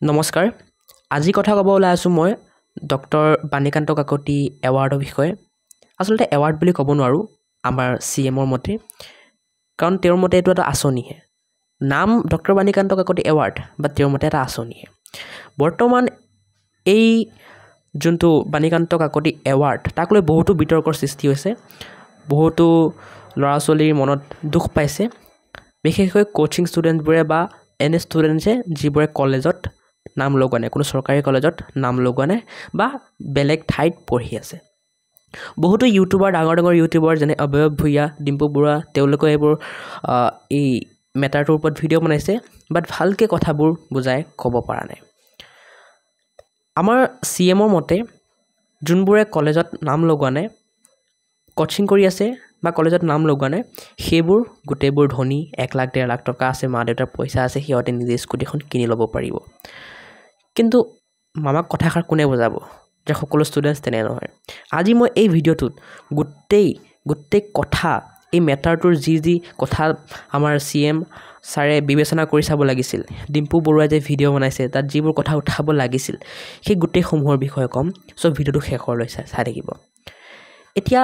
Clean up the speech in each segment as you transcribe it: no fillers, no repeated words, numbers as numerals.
নমস্কাৰ আজি কথা ক'ব ওলাই আছোঁ মই ডক্টৰ বাণীকান্ত কাকতি এৱাৰ্ডৰ বিষয়ে আচলতে এৱাৰ্ড বুলি ক'ব নোৱাৰোঁ আমাৰ CMৰ মতে কাৰণ তেওঁৰ মতে এইটো এটা আঁচনিহে নাম ডক্টৰ বাণীকান্ত কাকতি এৱাৰ্ড বা তেওঁৰ মতে এটা আঁচনিহে বৰ্তমান এই যোনটো বাণীকান্ত কাকতি এৱাৰ্ড তাক লৈ বহুতো বিতৰ্কৰ সৃষ্টি হৈছে বহুতো ল'ৰা ছোৱালীৰ মনত দুখ পাইছে বিশেষকৈ কোচিং ষ্টুডেণ্টবোৰে বা এনে ষ্টুডেণ্টছে যিবোৰে কলেজত নাম লগোৱা নাই কোনো চৰকাৰী কলেজত নাম লগোৱা নাই বা বেলেগ ঠাইত পঢ়ি আছে বহুতো ইউটিউবাৰ ডাঙৰ ইউটিউবাৰ যেনে অভয় ভূঞা ডিম্পু বৰুৱা তেওঁলোকে এইবোৰ এই মেটাৰটোৰ ওপৰত ভিডিঅ' বনাইছে বাট ভালকৈ কথাবোৰ বুজাই ক'ব পৰা নাই আমাৰ CMৰ মতে যোনবোৰে কলেজত নাম লগোৱা নাই কোচিং কৰি আছে বা কলেজত নাম লগোৱা নাই সেইবোৰ গোটেইবোৰ ধনী 1 লাখ 1.5 লাখ টকা আছে মা দেউতাৰ পইচা আছে সিহঁতে নিজে স্কুটিখন কিনি ল'ব পাৰিব কিন্তু মামাক কথাষাৰ কোনে বুজাব যে সকলো ষ্টুডেণ্টছ তেনে নহয় আজি মই এই ভিডিঅ'টোত গোটেই কথা এই মেটাৰটোৰ যি কথা আমাৰ CM ছাৰে বিবেচনা কৰি চাব লাগিছিল ডিম্পু বৰুৱাই যে ভিডিঅ' বনাইছে তাত যিবোৰ কথা উঠাব লাগিছিল সেই গোটেইসমূহৰ বিষয়ে ক'ম চ' ভিডিঅ'টো শেষলৈ চাই থাকিব এতিয়া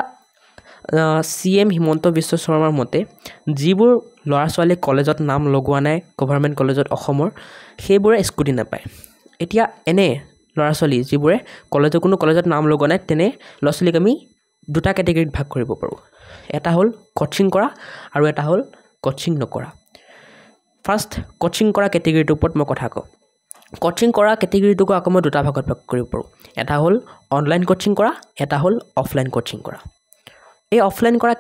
CM হিমন্ত বিশ্ব শৰ্মাৰ মতে যিবোৰ ল'ৰা ছোৱালী কলেজত নাম লগোৱা নাই গভৰ্ণমেণ্ট কলেজত অসমৰ সেইবোৰে স্কুটি নাপায় এতিয়া এনে ল'ৰা ছোৱালী যিবোৰে কোনো কলেজত নাম লগোৱা নাই তেনে ল'ৰা ছোৱালীক আমি দুটা কেটেগৰীত ভাগ কৰিব পাৰোঁ এটা হ'ল কোচিং কৰা আৰু এটা হ'ল কোচিং নকৰা ফাৰ্ষ্ট কোচিং কৰা কেটেগৰীটোৰ ওপৰত মই কথা কওঁ কোচিং কৰা কেটেগৰীটোক আকৌ মই দুটা ভাগত ভাগ কৰিব পাৰোঁ এটা হ'ল অনলাইন কোচিং কৰা এটা হ'ল অফলাইন কোচিং কৰা এই অফলাইন কৰা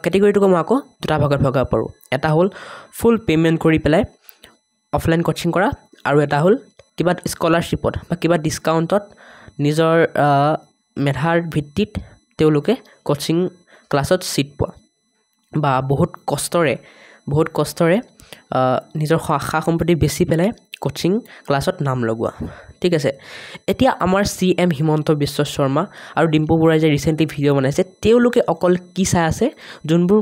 কেটেগৰীটোক মই আকৌ দুটা ভাগত ভগাব পাৰোঁ এটা হ'ল ফুল পে'মেণ্ট কৰি পেলাই অফলাইন কোচিং কৰা আৰু এটা হ'ল কিবা স্কলাৰশ্বিপত বা কিবা ডিছকাউণ্টত নিজৰ মেধাৰ ভিত্তিত তেওঁলোকে কোচিং ক্লাছত ছিট পোৱা বা বহুত কষ্টৰে নিজৰ সা সম্পত্তি বেচি পেলাই কোচিং ক্লাছত নাম লগোৱা ঠিক আছে এতিয়া আমাৰ CM হিমন্ত বিশ্ব শৰ্মা আৰু ডিম্পু বৰুৱাই যে ৰিচেণ্টলি ভিডিঅ' বনাইছে তেওঁলোকে অকল কি চাই আছে যোনবোৰ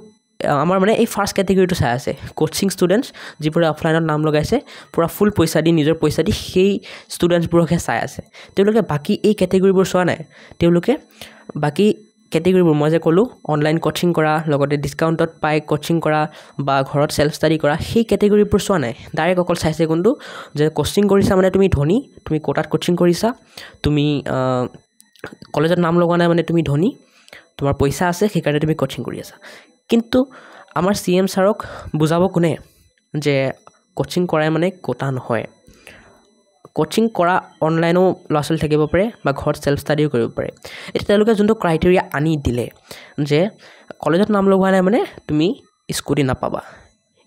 আমাৰ মানে এই ফাৰ্ষ্ট কেটেগৰীটো চাই আছে কোচিং ষ্টুডেণ্টছ যিবোৰে অফলাইনত নাম লগাইছে পূৰা ফুল পইচা দি নিজৰ পইচা দি সেই ষ্টুডেণ্টছবোৰকহে চাই আছে তেওঁলোকে বাকী এই কেটেগৰীবোৰ চোৱা নাই তেওঁলোকে বাকী কেটেগৰীবোৰ মই যে ক'লোঁ অনলাইন কোচিং কৰা লগতে ডিছকাউণ্টত পাই কোচিং কৰা বা ঘৰত চেল্ফ ষ্টাডি কৰা সেই কেটেগৰীবোৰ চোৱা নাই ডাইৰেক্ট অকল চাইছে কোনটো যে কোচিং কৰিছা মানে তুমি ধনী তুমি কোটাত কোচিং কৰিছা তুমি কলেজত নাম লগোৱা নাই মানে তুমি ধনী তোমাৰ পইচা আছে সেইকাৰণে তুমি কোচিং কৰি আছা কিন্তু আমাৰ CM ছাৰক বুজাব কোনে যে কোচিং কৰাই মানে কোটা নহয় কোচিং কৰা অনলাইনো ল'ৰা ছোৱালী থাকিব পাৰে বা ঘৰত চেল্ফ ষ্টাডিও কৰিব পাৰে এতিয়া তেওঁলোকে যোনটো ক্ৰাইটেৰিয়া আনি দিলে যে কলেজত নাম লগোৱা নাই মানে তুমি স্কুটি নাপাবা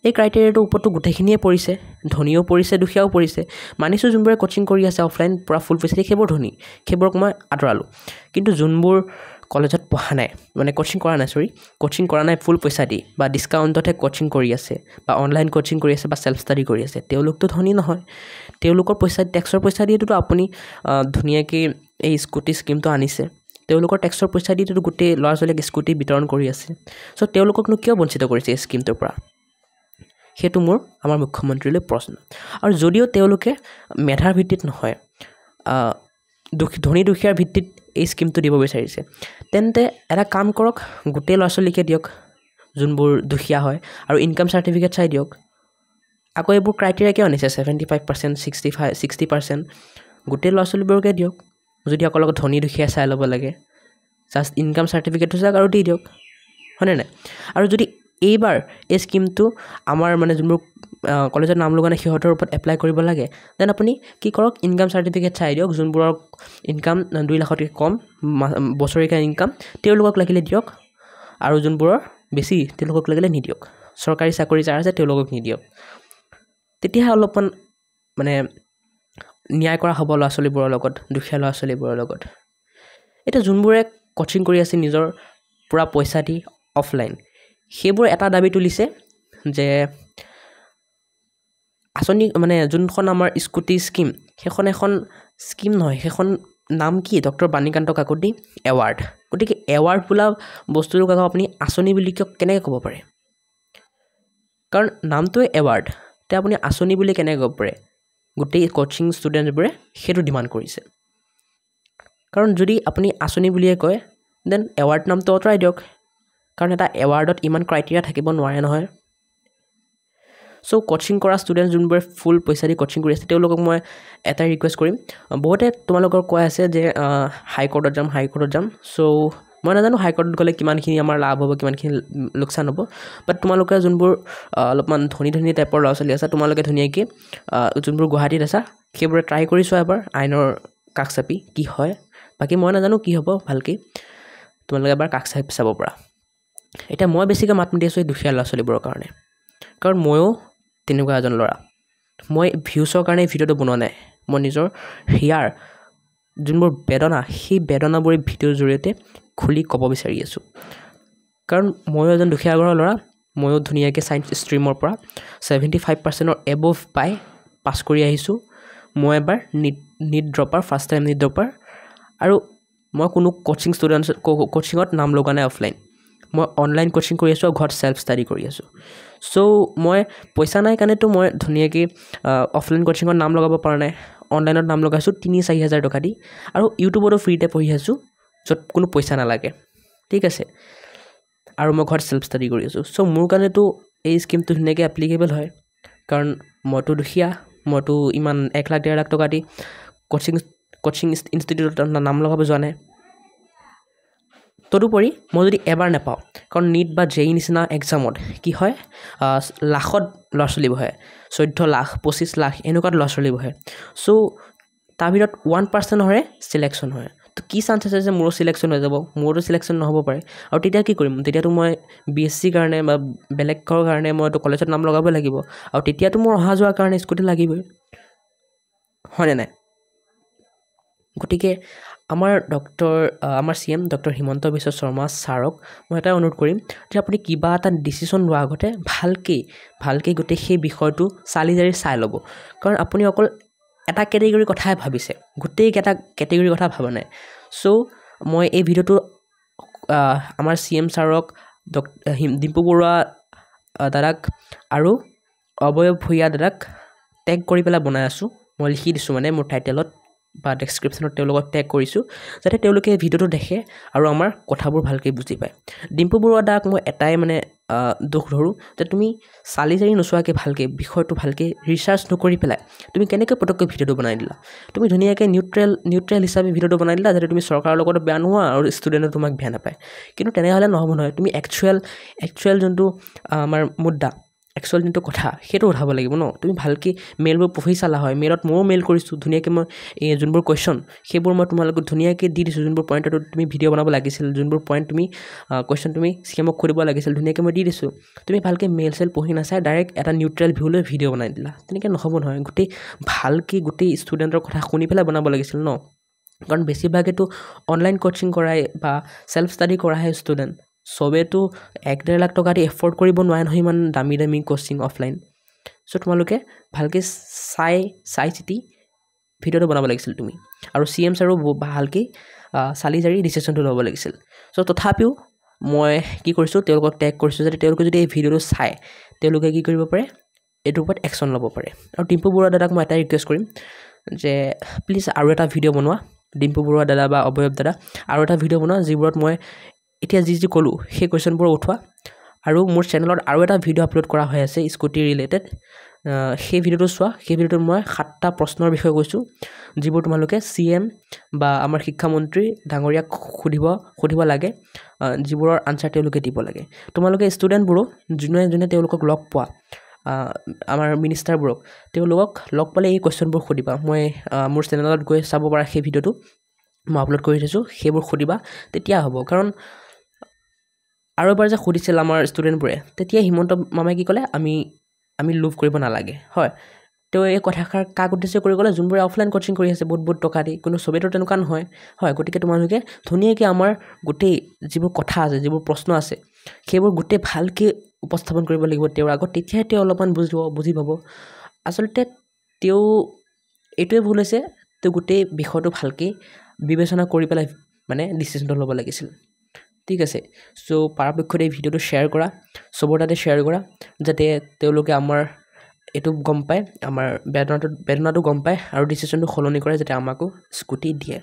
এই ক্ৰাইটেৰিয়াটোৰ ওপৰতো গোটেইখিনিয়ে পৰিছে ধনীও পৰিছে দুখীয়াও পৰিছে মানিছোঁ যোনবোৰে কোচিং কৰি আছে অফলাইন পূৰা ফুল পইচা দি সেইবোৰ ধনী সেইবোৰক মই আঁতৰালোঁ কিন্তু যোনবোৰ কলেজত পঢ়া নাই মানে কোচিং কৰা নাই ফুল পইচা দি বা ডিছকাউণ্টতহে কোচিং কৰি আছে বা অনলাইন কোচিং কৰি আছে বা চেল্ফ ষ্টাডি কৰি আছে তেওঁলোকতো ধনী নহয় তেওঁলোকৰ পইচা টেক্সৰ পইচা দিয়েতো আপুনি ধুনীয়াকৈ এই স্কুটি স্কিমটো আনিছে তেওঁলোকৰ টেক্সৰ পইচা দিয়েতো গোটেই ল'ৰা ছোৱালীক স্কুটি বিতৰণ কৰি আছে চ' তেওঁলোককনো কিয় বঞ্চিত কৰিছে এই স্কিমটোৰ পৰা সেইটো মোৰ আমাৰ মুখ্যমন্ত্ৰীলৈ প্ৰশ্ন আৰু যদিও তেওঁলোকে মেধাৰ ভিত্তিত নহয় ধনী দুখীয়াৰ ভিত্তিত এই স্কিমটো দিব বিচাৰিছে তেন্তে এটা কাম কৰক গোটেই ল'ৰা ছোৱালীকে দিয়ক যোনবোৰ দুখীয়া হয় আৰু ইনকাম চাৰ্টিফিকেট চাই দিয়ক আকৌ এইবোৰ ক্ৰাইটেৰিয়া কিয় আনিছে 75% 60% গোটেই ল'ৰা ছোৱালীবোৰকে দিয়ক যদি অকল ধনী দুখীয়া চাই ল'ব লাগে জাষ্ট ইনকাম চাৰ্টিফিকেটটো চাওক আৰু দি দিয়ক হয়নে নাই আৰু যদি এইবাৰ এই স্কিমটো আমাৰ মানে যোনবোৰ কলেজত নাম লগোৱা নাই সিহঁতৰ ওপৰত এপ্লাই কৰিব লাগে দেন আপুনি কি কৰক ইনকাম চাৰ্টিফিকেট চাই দিয়ক যোনবোৰৰ ইনকাম 2 লাখতকৈ কম বছৰেকীয়া ইনকাম তেওঁলোকক লাগিলে দিয়ক আৰু যোনবোৰৰ বেছি তেওঁলোকক লাগিলে নিদিয়ক চৰকাৰী চাকৰি যাৰ আছে তেওঁলোকক নিদিয়ক তেতিয়াহে অলপমান মানে ন্যায় কৰা হ'ব ল'ৰা ছোৱালীবোৰৰ লগত দুখীয়া ল'ৰা ছোৱালীবোৰৰ লগত এতিয়া যোনবোৰে কোচিং কৰি আছে নিজৰ পূৰা পইচা দি অফলাইন সেইবোৰ এটা দাবী তুলিছে যে আঁচনি মানে যোনখন আমাৰ স্কুটি স্কিম সেইখন এখন স্কিম নহয় সেইখন নাম কি ডক্টৰ বাণীকান্ত কাকতি এৱাৰ্ড গতিকে এৱাৰ্ড বোলা বস্তুটোক আকৌ আপুনি আঁচনি বুলি কেনেকৈ ক'ব পাৰে কাৰণ নামটোৱে এৱাৰ্ড তে আপুনি আঁচনি বুলি কেনেকৈ ক'ব পাৰে গোটেই কোচিং ষ্টুডেণ্টবোৰে সেইটো ডিমাণ্ড কৰিছে কাৰণ যদি আপুনি আঁচনি বুলিয়ে কয় দেন এৱাৰ্ড নামটো আঁতৰাই দিয়ক কাৰণ এটা এৱাৰ্ডত ইমান ক্ৰাইটেৰিয়া থাকিব নোৱাৰে নহয় চ' কোচিং কৰা ষ্টুডেণ্ট যোনবোৰে ফুল পইচা দি কোচিং কৰি আছে তেওঁলোকক মই এটাই ৰিকুৱেষ্ট কৰিম বহুতে তোমালোকৰ কৈ আছে যে হাইকোৰ্টত যাম চ' মই নাজানো হাইকোৰ্টত গ'লে কিমানখিনি আমাৰ লাভ হ'ব কিমানখিনি লোকচান হ'ব বাট তোমালোকে যোনবোৰ অলপমান ধনী টাইপৰ ল'ৰা ছোৱালী আছে তোমালোকে ধুনীয়াকৈ যোনবোৰ গুৱাহাটীত আছা সেইবোৰে ট্ৰাই কৰি চোৱা এবাৰ আইনৰ কাষ চাপি কি হয় বাকী মই নাজানো কি হ'ব ভালকৈ তোমালোকে এবাৰ কাষ চাপি চাব পৰা এতিয়া মই বেছিকৈ মাত মাতি আছোঁ এই দুখীয়া ল'ৰা ছোৱালীবোৰৰ কাৰণে কাৰণ ময়ো তেনেকুৱা এজন ল'ৰা মই ভিউছৰ কাৰণে ভিডিঅ'টো বনোৱা নাই মই নিজৰ হিয়াৰ যোনবোৰ বেদনা সেই বেদনাবোৰ ভিডিঅ'ৰ জৰিয়তে খুলি ক'ব বিচাৰি আছোঁ কাৰণ ময়ো এজন দুখীয়া ঘৰৰ ল'ৰা ময়ো ধুনীয়াকৈ ছায়েন্স ষ্ট্ৰীমৰ পৰা 75% এবভ পাই পাছ কৰি আহিছোঁ মই এবাৰ NEET dropper first time NEET dropper আৰু মই কোনো কোচিঙত নাম লগা নাই অফলাইন মই অনলাইন কোচিং কৰি আছোঁ আৰু ঘৰত ছেল্ফ ষ্টাডি কৰি আছোঁ চ' মই পইচা নাই কাৰণেতো মই ধুনীয়াকৈ অফলাইন কোচিঙত নাম লগাব পৰা নাই অনলাইনত নাম লগাইছোঁ 3-4 হাজাৰ টকা দি আৰু ইউটিউবতো ফ্ৰীতে পঢ়ি আছোঁ য'ত কোনো পইচা নালাগে ঠিক আছে আৰু মই ঘৰত ছেল্ফ ষ্টাডি কৰি আছোঁ চ' মোৰ কাৰণেতো এই স্কিমটো ধুনীয়াকৈ এপ্লিকেবল হয় কাৰণ মইতো দুখীয়া মইতো ইমান 1-1.5 লাখ টকা দি কোচিং ইনষ্টিটিউটত নাম লগাব যোৱা নাই তদুপৰি মই যদি এবাৰ নাপাওঁ কাৰণ নিট বা জেই নিচিনা এক্সামত কি হয় লাখত ল'ৰা ছোৱালী বহে 14 লাখ 25 লাখ এনেকুৱাত ল'ৰা ছোৱালী বহে চ' তাৰ ভিতৰত 1%ৰে চিলেকশ্যন হয় তো কি চান্স আছে যে মোৰো চিলেকশ্যন হৈ যাব মোৰো চিলেকশ্যন নহ'ব পাৰে আৰু তেতিয়া কি কৰিম তেতিয়াতো মই BSc কাৰণে বা বেলেগৰ কাৰণে মইতো কলেজত নাম লগাব লাগিব আৰু তেতিয়াতো মোৰ অহা যোৱাৰ কাৰণে স্কুটি লাগিবই হয়নে নাই গতিকে আমাৰ CM ডক্টৰ হিমন্ত বিশ্ব শৰ্মা ছাৰক মই এটা অনুৰোধ কৰিম যে আপুনি কিবা এটা ডিচিশ্যন লোৱাৰ আগতে ভালকৈ গোটেই সেই বিষয়টো চালি জাৰি চাই ল'ব কাৰণ আপুনি অকল এটা কেটেগৰীৰ কথাই ভাবিছে গোটেইকেইটা কেটেগৰীৰ কথা ভাবা নাই চ' মই এই ভিডিঅ'টো আমাৰ CM ছাৰক ডিম্পু বৰুৱা দাদাক আৰু অৱয়ব ভূঞা দাদাক টেগ কৰি পেলাই বনাই আছোঁ মই লিখি দিছোঁ মানে মোৰ টাইটেলত বা ডেছক্ৰিপশ্যনত তেওঁলোকক টেগ কৰিছোঁ যাতে তেওঁলোকে ভিডিঅ'টো দেখে আৰু আমাৰ কথাবোৰ ভালকৈ বুজি পায় ডিম্পু বৰুৱা দাক মই এটাই মানে দুখ ধৰোঁ যে তুমি চালি জাৰি নোচোৱাকৈ ভালকৈ বিষয়টো ভালকৈ ৰিচাৰ্চ নকৰি পেলাই তুমি কেনেকৈ পটককৈ ভিডিঅ'টো বনাই দিলা তুমি ধুনীয়াকৈ নিউট্ৰেল হিচাপে ভিডিঅ'টো বনাই দিলা যাতে তুমি চৰকাৰৰ লগতো বেয়া নোহোৱা আৰু ষ্টুডেণ্টে তোমাক বেয়া নাপায় কিন্তু তেনেহ'লে নহ'ব নহয় তুমি একচুৱেল যোনটো আমাৰ মুদ্দা একচুৱেল যোনটো কথা সেইটো উঠাব লাগিব ন তুমি ভালকৈ মেইলবোৰ পঢ়ি চালা হয় মেইলত ময়ো মেইল কৰিছোঁ ধুনীয়াকৈ মই এই যোনবোৰ কুৱেশ্যন সেইবোৰ মই তোমালোকক ধুনীয়াকৈ দি দিছোঁ যোনবোৰ পইণ্টত তুমি ভিডিঅ' বনাব লাগিছিল যোনবোৰ পইণ্ট তুমি কুৱেশ্যন তুমি CMক সুধিব লাগিছিল ধুনীয়াকৈ মই দি দিছোঁ তুমি ভালকৈ মেইল চেল পঢ়ি নাচাই ডাইৰেক্ট এটা নিউট্ৰেল ভিউ লৈ ভিডিঅ' বনাই দিলা তেনেকৈ নহ'ব নহয় গোটেই ষ্টুডেণ্টৰ কথা শুনি পেলাই বনাব লাগিছিল ন কাৰণ বেছিভাগেতো অনলাইন কোচিং কৰাই বা ছেল্ফ ষ্টাডি কৰাহে ষ্টুডেণ্ট চবেতো 1-1.5 লাখ টকা দি এফৰ্ড কৰিব নোৱাৰে নহয় ইমান দামী কোচিং অফলাইন চ' তোমালোকে ভালকৈ চাই চিতি ভিডিঅ'টো বনাব লাগিছিল তুমি আৰু CM ছাৰো ভালকৈ চালি জাৰি ডিচিশ্যনটো ল'ব লাগিছিল চ' তথাপিও মই কি কৰিছোঁ তেওঁলোকক টেগ কৰিছোঁ যাতে তেওঁলোকে যদি এই ভিডিঅ'টো চায় তেওঁলোকে কি কৰিব পাৰে এইটোৰ ওপৰত একশ্যন ল'ব পাৰে আৰু ডিম্পু বৰুৱা দাদাক মই এটাই ৰিকুৱেষ্ট কৰিম যে প্লিজ আৰু এটা ভিডিঅ' বনোৱা ডিম্পু বৰুৱা দাদা বা অৱয়ব দাদা আৰু এটা ভিডিঅ' বনোৱা যিবোৰত মই এতিয়া যি ক'লোঁ সেই কুৱেশ্যনবোৰ উঠোৱা আৰু মোৰ চেনেলত আৰু এটা ভিডিঅ' আপলোড কৰা হৈ আছে স্কুটি ৰিলেটেড সেই ভিডিঅ'টো চোৱা সেই ভিডিঅ'টোত মই 7টা প্ৰশ্নৰ বিষয়ে কৈছোঁ যিবোৰ তোমালোকে CM বা আমাৰ শিক্ষামন্ত্ৰী ডাঙৰীয়াক সুধিব লাগে যিবোৰৰ আনচাৰ তেওঁলোকে দিব লাগে তোমালোকে ষ্টুডেণ্টবোৰো যোনে তেওঁলোকক লগ পোৱা আমাৰ মিনিষ্টাৰবোৰক তেওঁলোকক লগ পালে এই কুৱেশ্যনবোৰ সুধিবা মই মোৰ চেনেলত গৈ চাব পৰা সেই ভিডিঅ'টো মই আপলোড কৰি থৈছোঁ সেইবোৰ সুধিবা তেতিয়া হ'ব কাৰণ আৰু এবাৰ যে সুধিছিল আমাৰ ষ্টুডেণ্টবোৰে তেতিয়া হিমন্ত মামাই কি ক'লে আমি লোভ কৰিব নালাগে হয় তেওঁ এই কথাষাৰ কাক উদ্দেশ্য কৰি ক'লে যোনবোৰে অফলাইন কোচিং কৰি আছে বহুত টকা দি কিন্তু চবেইতো তেনেকুৱা নহয় হয় গতিকে তোমালোকে ধুনীয়াকৈ আমাৰ গোটেই যিবোৰ কথা আছে যিবোৰ প্ৰশ্ন আছে সেইবোৰ গোটেই ভালকৈ উপস্থাপন কৰিব লাগিব তেওঁৰ আগত তেতিয়াহে তেওঁ অলপমান বুজি পাব আচলতে তেওঁ এইটোৱে ভুল হৈছে তেওঁ গোটেই বিষয়টো ভালকৈ বিবেচনা কৰি পেলাই মানে ডিচিশ্যনটো ল'ব লাগিছিল ঠিক আছে চ' পৰাপক্ষত এই ভিডিঅ'টো শ্বেয়াৰ কৰা চবৰ তাতে শ্বেয়াৰ কৰা যাতে তেওঁলোকে আমাৰ এইটো গম পায় আমাৰ বেদনাটো গম পায় আৰু ডিচিশ্যনটো সলনি কৰে যাতে আমাকো স্কুটি দিয়ে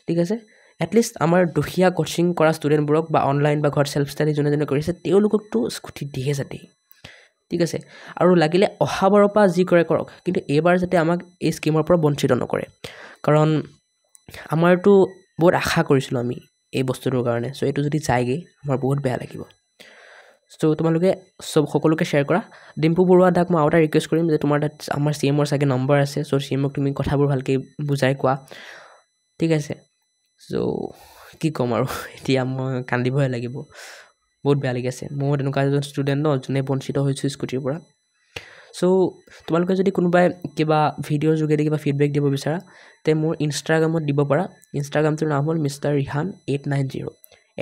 ঠিক আছে এটলিষ্ট আমাৰ দুখীয়া কোচিং কৰা ষ্টুডেণ্টবোৰক বা অনলাইন বা ঘৰত ছেল্ফ ষ্টাডি যোনে কৰিছে তেওঁলোককতো স্কুটি দিয়ে যাতে ঠিক আছে আৰু লাগিলে অহা বাৰৰ পৰা যি কৰে কৰক কিন্তু এইবাৰ যাতে আমাক এই স্কিমৰ পৰা বঞ্চিত নকৰে কাৰণ আমাৰতো বহুত আশা কৰিছিলোঁ আমি এই বস্তুটোৰ কাৰণে চ' এইটো যদি যায়গৈ আমাৰ বহুত বেয়া লাগিব চ' তোমালোকে সকলোকে শ্বেয়াৰ কৰা ডিম্পু বৰুৱা দাক মই আৰু এটা ৰিকুৱেষ্ট কৰিম যে তোমাৰ তাত আমাৰ চি এমৰ চাগে নম্বৰ আছে চ' চি এমক তুমি কথাবোৰ ভালকৈ বুজাই কোৱা ঠিক আছে চ' কি ক'ম আৰু এতিয়া মই কান্দিবহে লাগিব বহুত বেয়া লাগি আছে মই তেনেকুৱা এজন ষ্টুডেণ্ট ন যোনে বঞ্চিত হৈছোঁ স্কুটিৰ পৰা চ' তোমালোকে যদি কোনোবাই কিবা ভিডিঅ'ৰ যোগেদি কিবা ফিডবেক দিব বিচাৰা তে মোৰ ইনষ্টাগ্ৰামত দিব পাৰা ইনষ্টাগ্ৰামটোৰ নাম হ'ল mister Rihan 890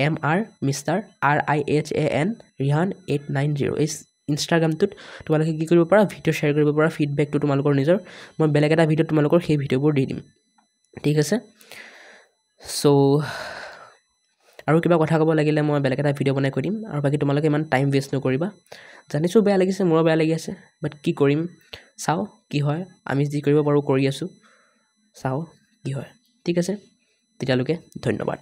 MR mister RIHAN Rihan 890 এই ইনষ্টাগ্ৰামটোত তোমালোকে কি কৰিব পাৰা ভিডিঅ' শ্বেয়াৰ কৰিব পাৰা ফিডবেকটো তোমালোকৰ নিজৰ মই বেলেগ এটা ভিডিঅ'ত তোমালোকৰ সেই ভিডিঅ'বোৰ দি দিম ঠিক আছে চ' আৰু কিবা কথা ক'ব লাগিলে মই বেলেগ এটা ভিডিঅ' বনাই কৈ দিম আৰু বাকী তোমালোকে ইমান টাইম ৱেষ্ট নকৰিবা জানিছোঁ বেয়া লাগিছে মোৰো বেয়া লাগি আছে বাট কি কৰিম চাওঁ কি হয় আমি যি কৰিব পাৰোঁ কৰি আছোঁ চাওঁ কি হয় ঠিক আছে তেতিয়ালৈকে ধন্যবাদ